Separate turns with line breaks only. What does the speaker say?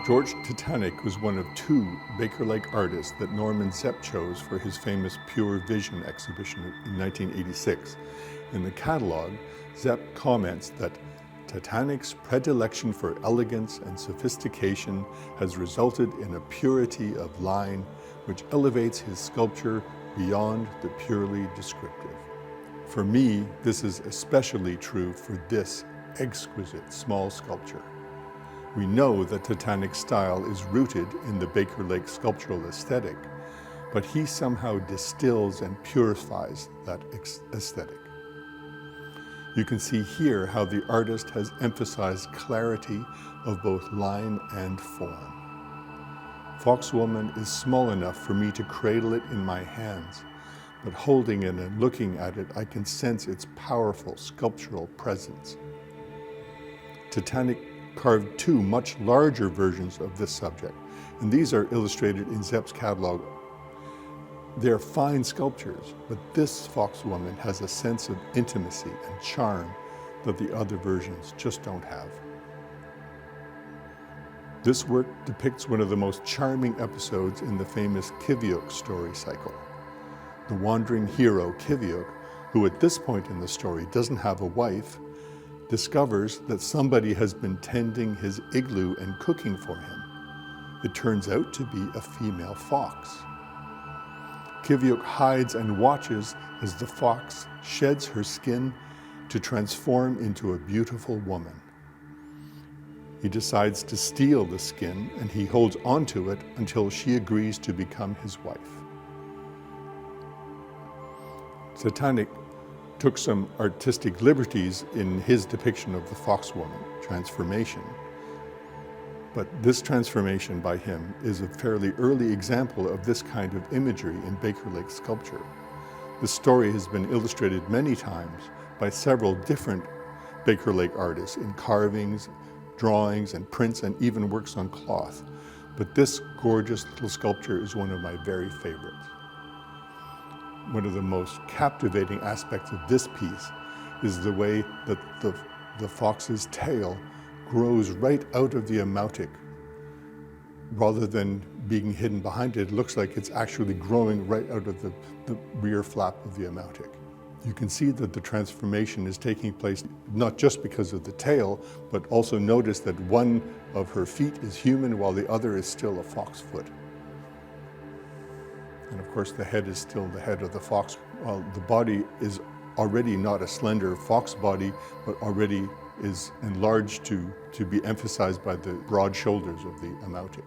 George Tatanniq was one of two Baker Lake artists that Norman Zepp chose for his famous Pure Vision exhibition in 1986. In the catalog, Zepp comments that Tatanniq's predilection for elegance and sophistication has resulted in a purity of line which elevates his sculpture beyond the purely descriptive. For me, this is especially true for this exquisite small sculpture. We know that Tatanniq's style is rooted in the Baker Lake sculptural aesthetic, but he somehow distills and purifies that aesthetic. You can see here how the artist has emphasized clarity of both line and form. Foxwoman is small enough for me to cradle it in my hands, but holding it and looking at it, I can sense its powerful sculptural presence. Tatanniq carved two much larger versions of this subject, and these are illustrated in Zepp's catalog. They're fine sculptures, but this Foxwoman has a sense of intimacy and charm that the other versions just don't have. This work depicts one of the most charming episodes in the famous QAMANI'TUAQ story cycle. The wandering hero, QAMANI'TUAQ, who at this point in the story doesn't have a wife, discovers that somebody has been tending his igloo and cooking for him. It turns out to be a female fox. QAMANI'TUAQ hides and watches as the fox sheds her skin to transform into a beautiful woman. He decides to steal the skin, and he holds onto it until she agrees to become his wife. Tatanniq took some artistic liberties in his depiction of the Foxwoman transformation. But this transformation by him is a fairly early example of this kind of imagery in Baker Lake sculpture. The story has been illustrated many times by several different Baker Lake artists in carvings, drawings, and prints, and even works on cloth. But this gorgeous little sculpture is one of my very favorites. One of the most captivating aspects of this piece is the way that the fox's tail grows right out of the amautic. Rather than being hidden behind it, it looks like it's actually growing right out of the rear flap of the amautic. You can see that the transformation is taking place not just because of the tail, but also notice that one of her feet is human while the other is still a fox foot. And of course, the head is still the head of the fox. Well, the body is already not a slender fox body, but already is enlarged to be emphasized by the broad shoulders of the amautic.